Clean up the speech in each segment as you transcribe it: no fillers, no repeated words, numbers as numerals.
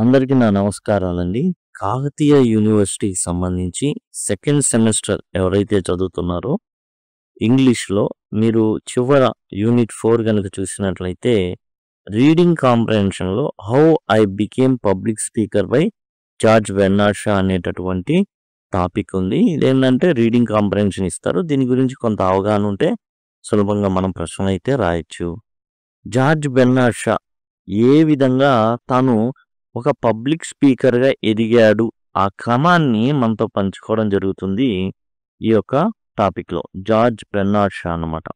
అందరికీ నా నమస్కారాలండి. కాకతీయ యూనివర్సిటీకి సంబంధించి సెకండ్ సెమిస్టర్ ఎవరైతే చదువుతున్నారో ఇంగ్లీష్‌లో మీరు చివర యూనిట్ 4 గనుక చూసినట్లయితే రీడింగ్ కాంప్రహెన్షన్‌లో 'how I became public speaker' by George Bernard Shaw అనేటటువంటి టాపిక్ ఉంది. ఇదేంటంటే రీడింగ్ కాంప్రహెన్షన్ ఇస్తారు. దీని గురించి కొంత అవగాహన ఉంటే సులభంగా మనం ప్రశ్నలైతే రాయొచ్చు. జార్జ్ బెర్నార్డ్ షా ఏ విధంగా తాను ఒక పబ్లిక్ స్పీకర్‌గా ఎదిగాడు. ఆ క్రమాన్ని మనతో పంచుకోవడం జరుగుతుంది ఈ యొక్క టాపిక్‌లో. జార్జ్ బెర్నార్డ్ షా అన్నమాట.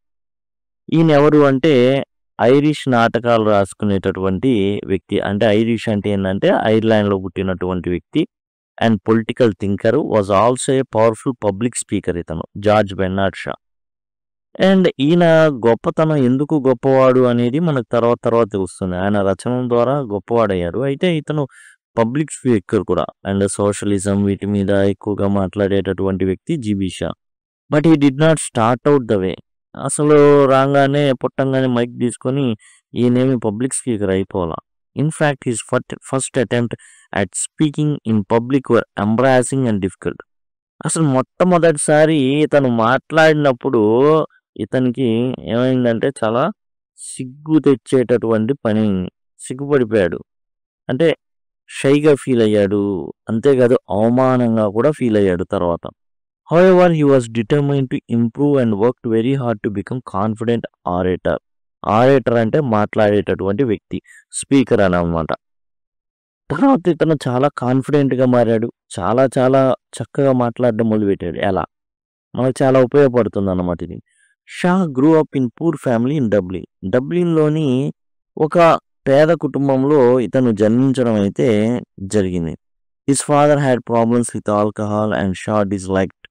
ఈయన ఎవరు అంటే ఐరిష్ నాటకాలు రాసుకునేటటువంటి వ్యక్తి. అంటే ఐరిష్ అంటే ఏందంటే ఐర్లాండ్‌లో పుట్టినటువంటి వ్యక్తి. And political thinker. Was also a powerful public speaker ఇతను జార్జ్ బెర్నార్డ్ షా. అండ్ ఈయన గొప్పతనం ఎందుకు గొప్పవాడు అనేది మనకు తర్వాత తెలుస్తుంది. ఆయన రచనల ద్వారా గొప్పవాడయ్యారు. అయితే ఇతను పబ్లిక్ స్పీకర్ కూడా. అండ్ సోషలిజం వీటి మీద ఎక్కువగా మాట్లాడేటటువంటి వ్యక్తి GB Shaw. But he did not start out the way. అసలు రాంగానే పుట్టంగానే మైక్ తీసుకొని ఈయనేమి పబ్లిక్ స్పీకర్ అయిపోలా. In fact his first attempt at speaking in public embarrassing and difficult. అసలు మొట్టమొదటిసారి ఇతను మాట్లాడినప్పుడు ఇతనికి ఏమైందంటే చాలా సిగ్గు తెచ్చేటటువంటి పని. సిగ్గుపడిపోయాడు. అంటే షైగా ఫీల్ అయ్యాడు. అంతేకాదు అవమానంగా కూడా ఫీల్ అయ్యాడు తర్వాత. However he was determined to improve and worked very hard to become confident orator. Orator అంటే మాట్లాడేటటువంటి వ్యక్తి. స్పీకర్ అనమాట. తర్వాత ఇతను చాలా కాన్ఫిడెంట్‌గా మారాడు. చాలా చక్కగా మాట్లాడడం మొదలుపెట్టాడు. ఎలా? మనకు చాలా ఉపయోగపడుతుందన్నమాట ఇది. Shaw grew up in poor family in Dublin. డబ్లిన్‌లోని ఒక పేద కుటుంబంలో ఇతను జన్మించడం అయితే జరిగింది. His father had problems with alcohol and Shaw disliked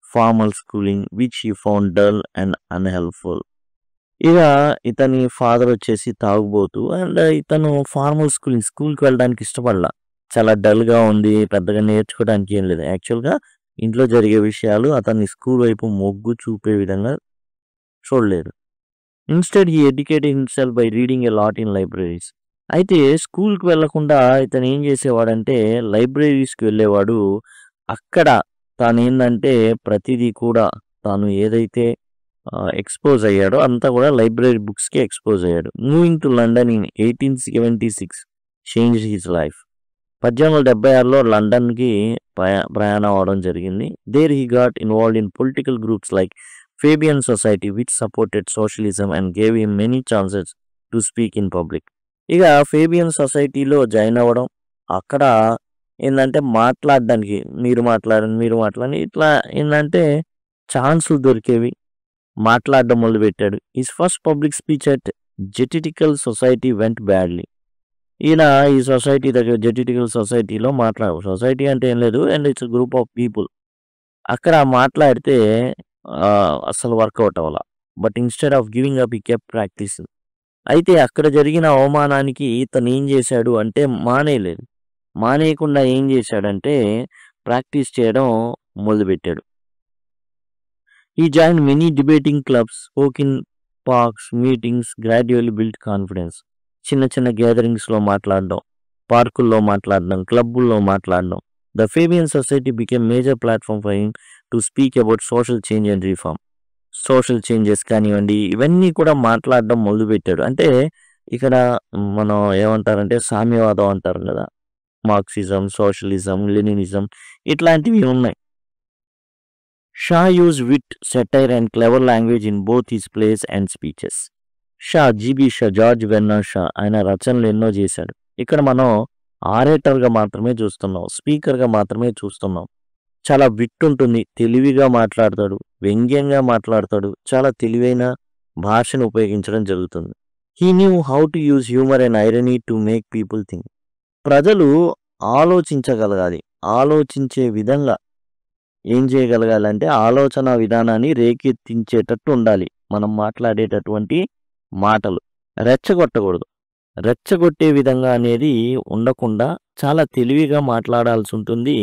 formal schooling which he found dull and unhelpful. ఇక ఇతని ఫాదర్ వచ్చేసి తాగుబోతు. అండ్ ఇతను ఫార్మల్ స్కూల్‌కి వెళ్ళడానికి ఇష్టపడలా. చాలా డల్‌గా ఉంది. పెద్దగా నేర్చుకోవడానికి ఏం లేదు. యాక్చువల్‌గా ఇంట్లో జరిగే విషయాలు అతన్ని స్కూల్ వైపు మొగ్గు చూపే విధంగా చూడలేదు. Instead he educated himself by reading a lot in libraries. అయితే స్కూల్‌కి వెళ్ళకుండా ఇతను ఏం చేసేవాడంటే లైబ్రరీస్‌కి వెళ్ళేవాడు. అక్కడ తానేందంటే ప్రతిదీ కూడా తాను ఏదైతే ఎక్స్‌పోజ్ అయ్యాడో అంతా కూడా లైబ్రరీ బుక్స్‌కి ఎక్స్‌పోజ్ అయ్యాడు. Moving to London in 1876 changed his life. 1876లో లండన్‌కి ప్రయాణం అవ్వడం జరిగింది. There he got involved in political groups like Fabian Society which supported socialism and gave him many chances to speak in public. ఇక Fabian సొసైటీలో join అవ్వడం, అక్కడ ఏందంటే మాట్లాడడానికి మీరు మాట్లాడండి ఇట్లా ఏందంటే ఛాన్సులు దొరికేవి. మాట్లాడడం మొదలుపెట్టాడు. His first public speech at Zetetical society went badly. ఈయన ఈ సొసైటీ దగ్గర జెటిటికల్ సొసైటీలో సొసైటీ అంటే ఏం లేదు. And it's group of people. అక్కడ మాట్లాడితే అస్సలు వర్కౌట్ అవ్వలా. But instead of giving up he kept practising. అయితే అక్కడ జరిగిన అవమానానికి ఇతను ఏం చేశాడు అంటే మానేయలేదు. మానేయకుండా ఏం చేశాడంటే ప్రాక్టీస్ చేయడం మొదలుపెట్టాడు. He joined many debating clubs, spoke in parks, meetings, gradually built confidence. చిన్న గ్యాదరింగ్స్‌లో మాట్లాడడం, పార్కుల్లో మాట్లాడడం, క్లబ్బుల్లో మాట్లాడడం. The Fabian Society became major platform for him to speak about social change and reform. Social changes కానివ్వండి, ఇవన్నీ కూడా మాట్లాడడం మొదలుపెట్టాడు. అంటే ఇక్కడ మనం ఏమంటారంటే సామ్యవాదం అంటారు కదా! మార్క్సిజం, సోషలిజం, లెనినిజం ఇట్లాంటివి ఉన్నాయి. Shaw use wit, satire and clever language in both his plays and speeches. GB Shaw, George Bernard Shaw ఆయన రచనలు ఎన్నో చేశాడు. ఇక్కడ మనం ఆరేటర్‌గా మాత్రమే చూస్తున్నాం. స్పీకర్‌గా మాత్రమే చూస్తున్నాం. చాలా విట్ ఉంటుంది. తెలివిగా మాట్లాడతాడు. వ్యంగ్యంగా మాట్లాడతాడు. చాలా తెలివైన భాషను ఉపయోగించడం జరుగుతుంది. He knew how to use humour and irony to make people think. ప్రజలు ఆలోచించగలగాలి. ఆలోచించే విధంగా ఏం చేయగలగాలంటే ఆలోచన విధానాన్ని రేకెత్తించేటట్టు ఉండాలి. మనం మాట్లాడేటటువంటి మాటలు. రెచ్చగొట్టకూడదు. రెచ్చగొట్టే విధంగా అనేది ఉండకుండా చాలా తెలివిగా మాట్లాడాల్సి ఉంటుంది.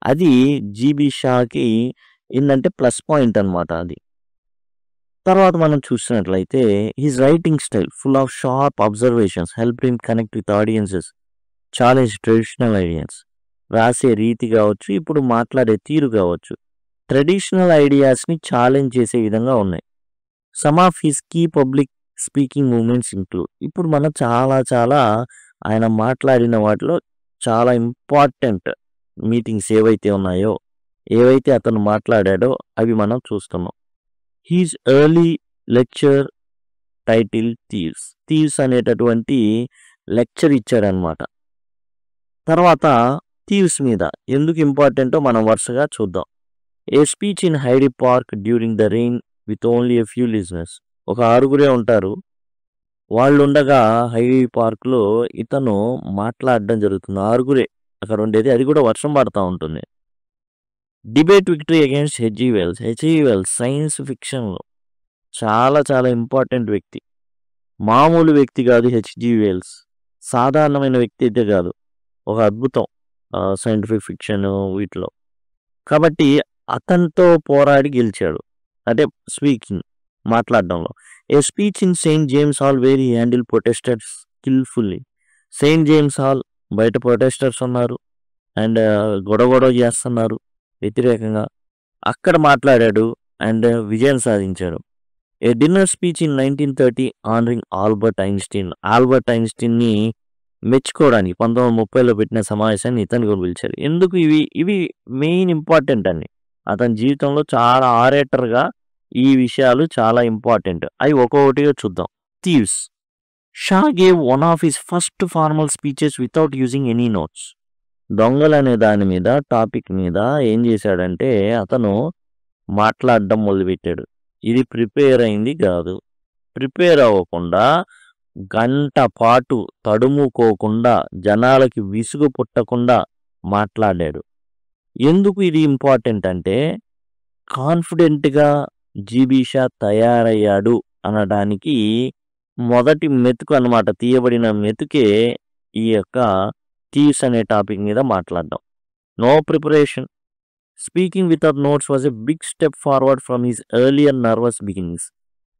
అది జీబీ షాకి ఏందంటే ప్లస్ పాయింట్ అన్నమాట అది. తర్వాత మనం చూసినట్లయితే his writing style full of sharp observations helped him connect with audiences. Challenge traditional ideas. రాసే రీతి కావచ్చు, ఇప్పుడు మాట్లాడే తీరు కావచ్చు, ట్రెడిషనల్ ఐడియాస్ని ఛాలెంజ్ చేసే విధంగా ఉన్నాయి. Some of his key public speaking moments include. ఇప్పుడు మనం చాలా ఆయన మాట్లాడిన వాటిలో చాలా ఇంపార్టెంట్ మీటింగ్స్ ఏవైతే ఉన్నాయో, ఏవైతే అతను మాట్లాడాడో అవి మనం చూస్తున్నాం. His early lecture title thieves అనేటటువంటి లెక్చర్ ఇచ్చాడనమాట. తర్వాత థీవ్స్ మీద ఎందుకు ఇంపార్టెంటో మనం వరుసగా చూద్దాం. A speech in Hyde Park during the rain with only a few listeners. ఒక 6 ఉంటారు. వాళ్ళు ఉండగా హైడీ పార్క్లో ఇతను మాట్లాడడం జరుగుతుంది. 6 అక్కడ ఉండేది, అది కూడా వర్షం పడతా ఉంటుంది. Debate victory against HG Wells science ఫిక్షన్లో చాలా ఇంపార్టెంట్ వ్యక్తి. మామూలు వ్యక్తి కాదు హెచ్జి వెల్స్. సాధారణమైన వ్యక్తి అయితే కాదు, ఒక అద్భుతం సైంటిఫిక్ ఫిక్షన్ వీటిలో. కాబట్టి అతనితో పోరాడి గెలిచాడు, అంటే స్పీకింగ్ మాట్లాడడంలో. A speech in Saint James Hall where he handle protesters skilfully. Saint James Hall బయట ప్రొటెస్టర్స్ ఉన్నారు అండ్ గొడవ చేస్తున్నారు వ్యతిరేకంగా. అక్కడ మాట్లాడాడు అండ్ విజయం సాధించాడు. A dinner speech in 1930 honouring Albert ఐన్స్టీన్ని మెచ్చుకోవడానికి 1930లో పెట్టిన సమావేశాన్ని ఇతను కూడా పిలిచారు. ఎందుకు ఇవి మెయిన్ ఇంపార్టెంట్ అండి. అతని జీవితంలో చాలా ఆరేటర్గా ఈ విషయాలు చాలా ఇంపార్టెంట్. అవి ఒక్కొక్కటిగా చూద్దాం. Thieves. Shah gave one of his first formal speeches without using any notes. దొంగలు అనే దాని మీద టాపిక్ మీద ఏం చేశాడంటే అతను మాట్లాడడం మొదలుపెట్టాడు. ఇది ప్రిపేర్ అయింది కాదు. ప్రిపేర్ అవ్వకుండా గంట పాటు తడుముకోకుండా జనాలకి విసుగు పుట్టకుండా మాట్లాడాడు. ఎందుకు ఇది ఇంపార్టెంట్ అంటే కాన్ఫిడెంట్గా జీబీషా తయారయ్యాడు అనడానికి మొదటి మెతుకు అన్నమాట. తీయబడిన మెతుకే ఈ యొక్క థీవ్స్ అనే టాపిక్ మీద మాట్లాడడం. No preparation. Speaking without notes was a big step forward from his earlier nervous beginnings.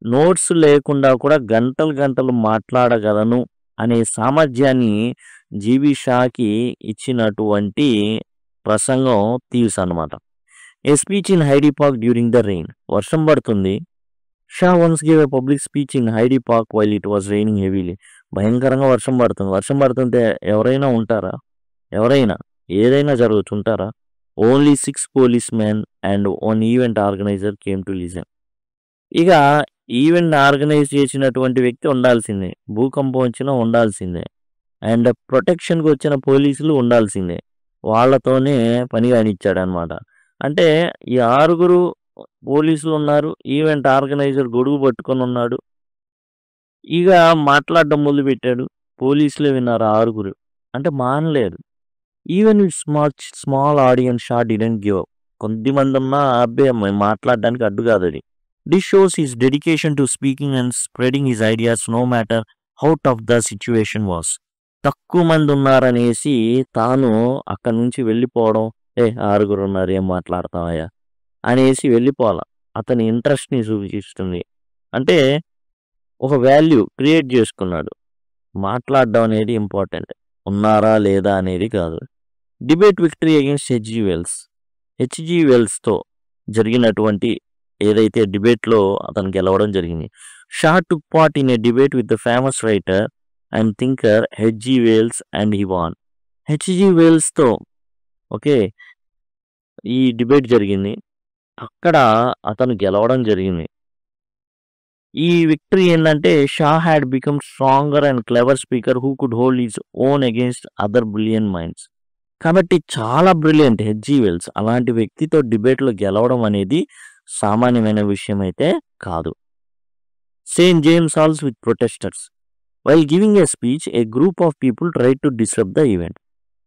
Notes లేకుండా కూడా గంటలు మాట్లాడగలను అనే సామర్థ్యాన్ని జీబీ షాకి ఇచ్చినటువంటి ప్రసంగం థీవ్స్ అన్నమాట. A speech in Hyde Park during the rain. వర్షం పడుతుంది. Shaw once gave a public speech in Hyde Park while it was raining heavily. భయంకరంగా వర్షం పడుతుంది. వర్షం పడుతుంటే ఎవరైనా ఉంటారా? ఏదైనా జరగచ్చు, ఉంటారా? Only 6 police men and 1 event organiser came to listen. ఇక ఈవెంట్ ఆర్గనైజ్ చేసినటువంటి వ్యక్తి ఉండాల్సిందే, భూకంపం వచ్చినా ఉండాల్సిందే, అండ్ ప్రొటెక్షన్కి వచ్చిన పోలీసులు ఉండాల్సిందే. వాళ్ళతోనే పని కానిచ్చాడు అనమాట. అంటే ఈ 6 పోలీసులు ఉన్నారు, ఈవెంట్ ఆర్గనైజర్ గొడుగు పట్టుకొని ఉన్నాడు. ఇక మాట్లాడడం మొదలు పెట్టాడు. పోలీసులే విన్నారు 6. అంటే మానలేదు. Even with small audience Shaw didn't give up. కొద్దిమంది ఉన్నా అబ్బాయి మాట్లాడడానికి అడ్డు కాదు అది. This shows his dedication to speaking and spreading his ideas no matter how tough the situation was. తక్కువ మంది ఉన్నారనేసి తాను అక్కడి నుంచి వెళ్ళిపోవడం, 6 ఉన్నారు ఏం మాట్లాడతామయ్యా అనేసి వెళ్ళిపోవాల. అతని ఇంట్రెస్ట్ని సూచిస్తుంది. అంటే ఒక వాల్యూ క్రియేట్ చేసుకున్నాడు. మాట్లాడడం అనేది ఇంపార్టెంట్, ఉన్నారా లేదా అనేది కాదు. డిబేట్ విక్టరీ అగేన్స్ట్ హెచ్జి వెల్స్తో జరిగినటువంటి ఏదైతే డిబేట్లో అతను గెలవడం జరిగింది. Shaw took part in a debate with the famous writer and thinker HG Wells and he won. హెచ్జి వెల్స్తో ఓకే ఈ డిబేట్ జరిగింది. అక్కడ అతను గెలవడం జరిగింది. ఈ విక్టరీ ఏంటంటే Shaw had become stronger and clever speaker who could hold his own against other brilliant minds. కాబట్టి చాలా బ్రిలియంట్ హెచ్జి వెల్స్. అలాంటి వ్యక్తితో డిబేట్లో గెలవడం అనేది సామాన్యమైన విషయం అయితే కాదు. Saint James halls with protesters. While giving a speech A group of people try to disturb the event.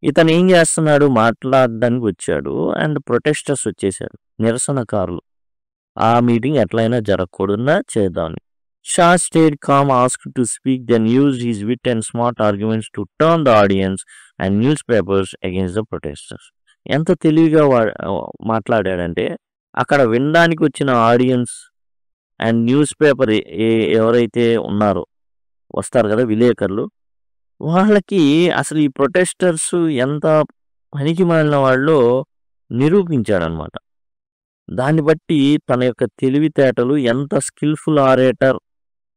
ఇతను ఏం చేస్తున్నాడు? మాట్లాడడానికి వచ్చాడు అండ్ ప్రొటెస్టర్స్ వచ్చేసారు, నిరసనకారులు. ఆ మీటింగ్ ఎట్లయినా జరగకూడదున్నా చేద్దామని. Shaw stayed calm, asked to speak, then used his wit and smart arguments to turn the audience and newspapers against the protesters. ఎంత తెలివిగా మాట్లాడాడంటే అక్కడ వినడానికి వచ్చిన ఆడియన్స్ అండ్ న్యూస్ పేపర్ ఎవరైతే ఉన్నారో వస్తారు కదా విలేకరులు, వాళ్ళకి అసలు ఈ ప్రొటెస్టర్స్ ఎంత పనికిమాలిన వాళ్ళో నిరూపించాడనమాట. దాన్ని బట్టి తన యొక్క తెలివితేటలు ఎంత స్కిల్‌ఫుల్ ఆరేటర్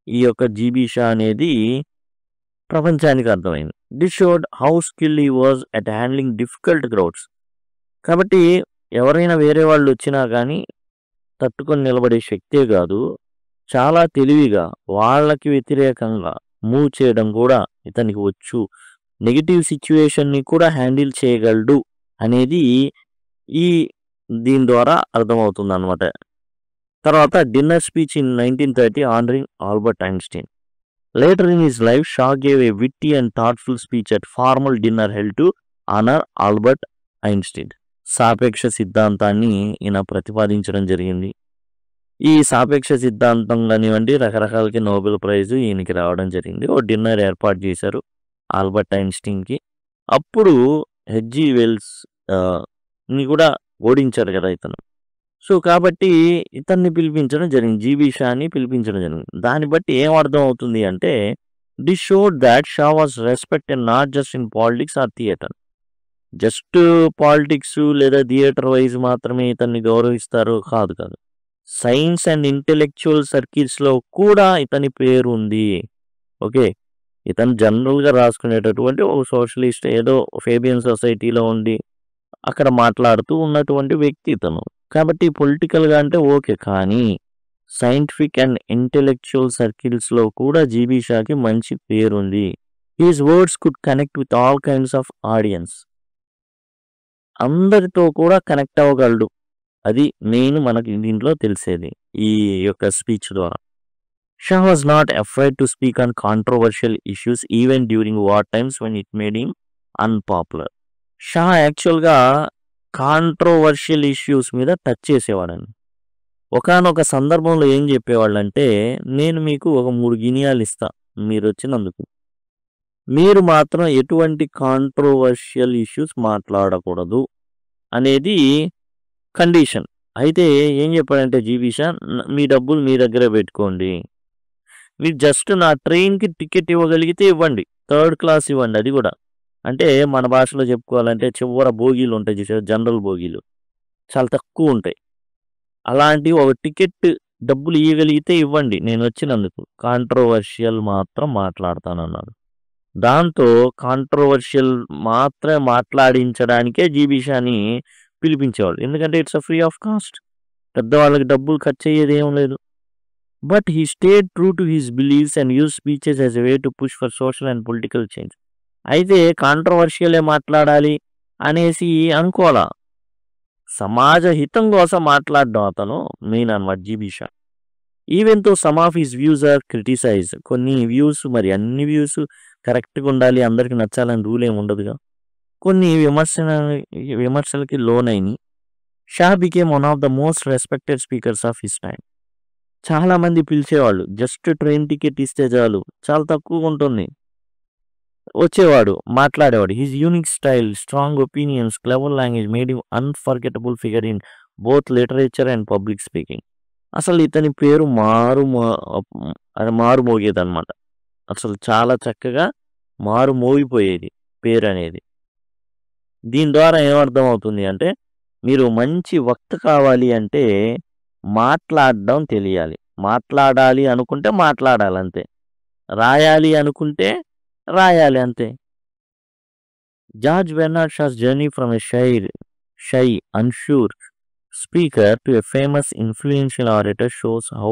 ఈ యొక్క 'జీబీ షా' అనేది ప్రపంచానికి అర్థమైంది. This showed how skilled he was at handling difficult crowds. కాబట్టి ఎవరైనా వేరే వాళ్ళొచ్చినా గానీ తట్టుకొని నిలబడే శక్తే గాదు, చాలా తెలివిగా వాళ్ళకి వ్యతిరేకంగా మూవ్ చేయడం గూడా ఇతనికి వచ్చు. నెగెటివ్ సిట్యుయేషన్‌ని కూడా హ్యాండిల్ చేయగలడు అనేది ఈ దీని ద్వారా అర్థమవుతుందనమాట. తర్వాత dinner speech in 1930 honouring Albert Einstein. Later in his life Shah gave a witty and thoughtful speech at formal dinner held to honour Albert Einstein. సాపేక్ష సిద్ధాంతాన్ని ఈయన ప్రతిపాదించడం జరిగింది. ఈ సాపేక్ష సిద్ధాంతం గానివ్వండి, రకరకాలకి నోబెల్ ప్రైజ్ ఈయనకి రావడం జరిగింది. ఓ డిన్నర్ ఏర్పాటు చేశారు ఆల్బర్ట్ ఐన్‌స్టీన్‌కి. అప్పుడు హెచ్.జి. వెల్స్ ని కూడా ఓడించారు కదా ఇతను. సో, కాబట్టి ఇతన్ని పిలిపించడం జరిగింది. 'జీబీ షా'ని పిలిపించడం జరిగింది. దాన్ని బట్టి ఏం అర్థం అవుతుంది అంటే, this showed that Shaw was respected not just in politics or theatre. Just politics లేదా థియేటర్ వైజ్ మాత్రమే ఇతన్ని గౌరవిస్తారు కాదు. సైన్స్ అండ్ ఇంటెలెక్చువల్ సర్కిల్స్‌లో కూడా ఇతని పేరుంది. ఓకే. ఇతను జనరల్‌గా రాసుకునేటటువంటి ఒక సోషలిస్ట్ ఏదో ఫేబియన్ సొసైటీలో ఉండి అక్కడ మాట్లాడుతూ ఉన్నటువంటి వ్యక్తి ఇతను. కాబట్టి పొలిటికల్‌గా అంటే ఓకే. కానీ సైంటిఫిక్ అండ్ ఇంటెలెక్చువల్ సర్కిల్స్‌లో కూడా 'జీబీ షా'కి మంచి పేరుంది. His words could connect with all kinds of audience. అందరితో కూడా కనెక్ట్ అవ్వగలడు. అది మెయిన్ మనకి దీంట్లో తెలిసేది ఈ యొక్క స్పీచ్ ద్వారా. Shah was not afraid to speak on controversial issues even during war times when it made him unpopular. Shah యాక్చువల్‌గా కాంట్రోవర్షియల్ ఇష్యూస్ మీద టచ్ చేసేవాడండి. ఒకానొక సందర్భంలో ఏం చెప్పేవాళ్ళంటే, నేను మీకు ఒక 3 గినియాలు ఇస్తా మీరొచ్చినందుకు. మీరు మాత్రం ఎటువంటి కాంట్రోవర్షియల్ ఇష్యూస్ మాట్లాడకూడదు అనేది కండిషన్. అయితే ఏం చెప్పాడంటే 'జీబీ షా' మీ డబ్బులు మీ దగ్గరే పెట్టుకోండి. మీరు జస్ట్ నా ట్రైన్‌కి టికెట్ ఇవ్వగలిగితే ఇవ్వండి. థర్డ్ క్లాస్ ఇవ్వండి అది కూడా. అంటే మన భాషలో చెప్పుకోవాలంటే చివర బోగీలు ఉంటాయి చూసారా, జనరల్ బోగీలు. చాలా తక్కువ ఉంటాయి. అలాంటి ఒక టికెట్ డబ్బులు ఇయ్యగలిగితే ఇవ్వండి నేనొచ్చినందుకు. కాంట్రోవర్షియల్ మాత్రం మాట్లాడతానన్నాడు. దాంతో కాంట్రోవర్షియల్ మాత్రమే మాట్లాడించడానికే 'జీబీ షా'ని పిలిపించేవాళ్ళు. ఎందుకంటే ఇట్స్ ఫ్రీ ఆఫ్ కాస్ట్. పెద్దవాళ్ళకి డబ్బులు ఖర్చయ్యేది ఏం లేదు. But he stayed true to his believes and use speeches as a way to push for social and political change. అయితే కాంట్రోవర్షియలే మాట్లాడాలి అనేసి అనుకోలా. సమాజ హితం కోసం మాట్లాడడం అతను మెయిన్ అన్నమాట 'GB Shaw'. Even though some of his views are criticised. కొన్ని వ్యూస్ మరి అన్ని వ్యూస్ కరెక్ట్‌గా ఉండాలి, అందరికి నచ్చాలని రూల్ ఏమి ఉండదుగా. కొన్ని విమర్శలకి లోనైనయి. Shaw became one of the most respected speakers of his time. చాలా మంది పిలిచేవాళ్ళు. జస్ట్ ట్రైన్ టికెట్ ఇస్తే చాలు. చాలా తక్కువగా ఉంటుంది. వచ్చేవాడు, మాట్లాడేవాడు. His unique style, strong opinions, clever language made him unforgettable figure in both literature and public speaking. అసలు ఇతని పేరు మారుమోగేదన్నమాట. అసలు చాలా చక్కగా మారుమోగిపోయేది పేరనేది. దీని ద్వారా ఏమర్థం అవుతుంది అంటే, మీరు మంచి వక్త కావాలి అంటే మాట్లాడడం తెలియాలి. మాట్లాడాలి అనుకుంటే మాట్లాడాలి అంతే. రాయాలి అనుకుంటే రాయాలి అంతే. George Bernard Shaw's journey from a shy, unsure speaker to a famous influential orator shows how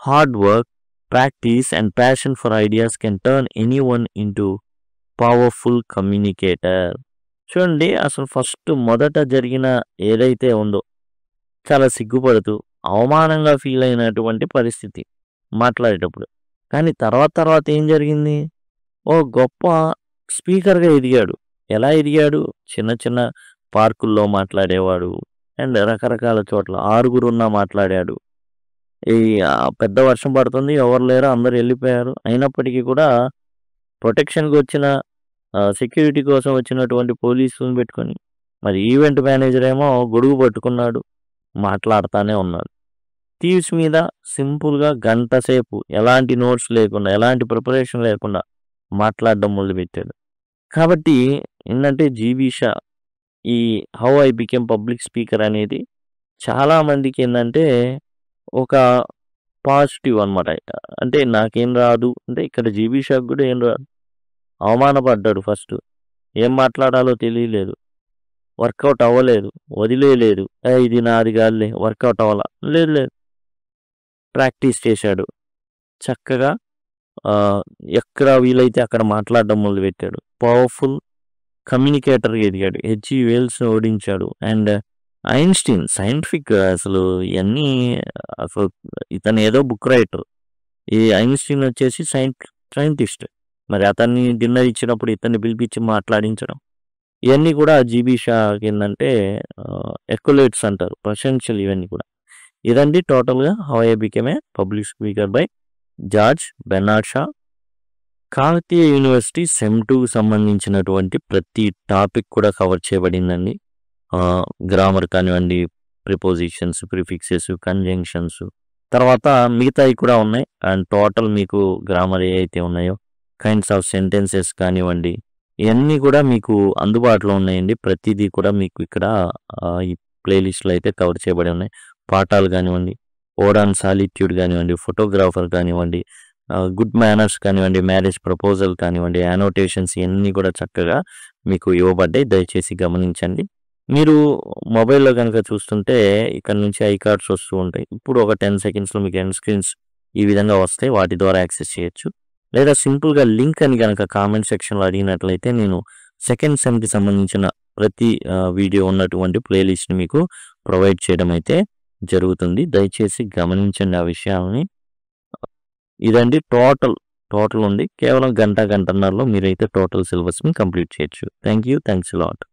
hard work, practice and passion for ideas can turn anyone into powerful communicator. చూడండి, అసలు ఫస్ట్ మొదట జరిగిన ఏదైతే ఉందో చాలా సిగ్గుపడుతూ అవమానంగా ఫీల్ అయినటువంటి పరిస్థితి మాట్లాడేటప్పుడు. కానీ తర్వాత ఏం జరిగింది? ఓ గొప్ప స్పీకర్‌గా ఎదిగాడు. ఎలా ఎదిగాడు? చిన్న చిన్న పార్కుల్లో మాట్లాడేవాడు. అండ్ రకరకాల చోట్ల 6గురున్నా మాట్లాడాడు. ఈ పెద్ద వర్షం పడుతుంది. ఎవరు లేరు. అందరూ వెళ్ళిపోయారు. అయినప్పటికీ కూడా ప్రొటెక్షన్‌కి వచ్చిన సెక్యూరిటీ కోసం వచ్చినటువంటి పోలీసులను పెట్టుకొని, మరి ఈవెంట్ మేనేజర్ ఏమో గొడుగు పట్టుకున్నాడు. మాట్లాడుతానే ఉన్నాడు. థీవ్స్ మీద సింపుల్‌గా గంట సేపు ఎలాంటి నోట్స్ లేకుండా, ఎలాంటి ప్రిపరేషన్ లేకుండా మాట్లాడడం మొదలుపెట్టాడు. కాబట్టి ఏంటంటే జీబీ షా ఈ how I became public speaker అనేది చాలా మందికి ఏంటంటే ఒక పాజిటివ్ అనమాట. అంటే నాకేం రాదు అంటే ఇక్కడ జీబీ షాకి కూడా ఏం రాదు. అవమానపడ్డాడు ఫస్ట్. ఏం మాట్లాడాలో తెలియలేదు. వర్కౌట్ అవ్వలేదు. వదిలేయలేదు. ఇది నాది కాదులే వర్కౌట్ అవ్వలా. లేదు లేదు. ప్రాక్టీస్ చేశాడు. చక్కగా ఎక్కడ వీలైతే అక్కడ మాట్లాడడం మొదలుపెట్టాడు. పవర్ఫుల్ కమ్యూనికేటర్‌గా ఎదిగాడు. హెచ్‌జీ వెల్స్‌ని ఓడించాడు. అండ్ ఐన్‌స్టీన్ సైంటిఫిక్ అసలు ఇయన్నీ అసలు ఇతను ఏదో బుక్ రైటర్. ఈ ఐన్‌స్టీన్ వచ్చేసి సైంటిస్ట్. మరి అతన్ని డిన్నర్ ఇచ్చినప్పుడు ఇతన్ని పిలిపించి మాట్లాడించడం. ఇవన్నీ కూడా జీబీ షాకి ఏందంటే ఎక్యులేట్స్ అంటారు. ప్రశంసలు ఇవన్నీ కూడా. ఇదండి టోటల్‌గా how I became a public speaker by George Bernard Shah. Kakatiya university sem 2కి సంబంధించినటువంటి ప్రతి టాపిక్ కూడా కవర్ చేయబడిందండి. గ్రామర్ కానివ్వండి, ప్రిపోజిషన్స్, ప్రిఫిక్సెస్, కంజంక్షన్స్, తర్వాత మిగతావి కూడా ఉన్నాయి. అండ్ టోటల్ మీకు గ్రామర్ ఏవైతే ఉన్నాయో కైండ్స్ ఆఫ్ సెంటెన్సెస్ కానివ్వండి, ఇవన్నీ కూడా మీకు అందుబాటులో ఉన్నాయండి. ప్రతిదీ కూడా మీకు ఇక్కడ ఈ ప్లేలిస్ట్లో అయితే కవర్ చేయబడి ఉన్నాయి. పాఠాలు కానివ్వండి, ఓడ్ ఆన్ సాలిట్యూడ్ కానివ్వండి, ఫోటోగ్రాఫర్ కానివ్వండి, గుడ్ మేనర్స్ కానివ్వండి, మ్యారేజ్ ప్రపోజల్ కానివ్వండి, యానోటేషన్స్ ఇవన్నీ కూడా చక్కగా మీకు ఇవ్వబడ్డాయి. దయచేసి గమనించండి. మీరు మొబైల్‌లో గనక చూస్తుంటే ఇక్కడ నుంచి ఐ కార్డ్స్ వస్తూ ఉంటాయి. ఇప్పుడు ఒక 10 సెకండ్స్‌లో మీకు ఎండ్ స్క్రీన్స్ ఈ విధంగా వస్తాయి. వాటి ద్వారా యాక్సెస్ చేయొచ్చు. లేదా సింపుల్‌గా లింక్ అని గనక కామెంట్ సెక్షన్‌లో అడిగినట్లయితే నేను సెకండ్ సెమ్‌కి సంబంధించిన ప్రతి వీడియో ఉన్నటువంటి ప్లేలిస్ట్‌ని మీకు ప్రొవైడ్ చేయడం అయితే జరుగుతుంది. దయచేసి గమనించండి ఆ విషయాలని. ఇదండి టోటల్ ఉంది. కేవలం గంట, గంటన్నరలో మీరైతే టోటల్ సిలబస్‌ని కంప్లీట్ చేయొచ్చు. Thank you. Thanks a lot.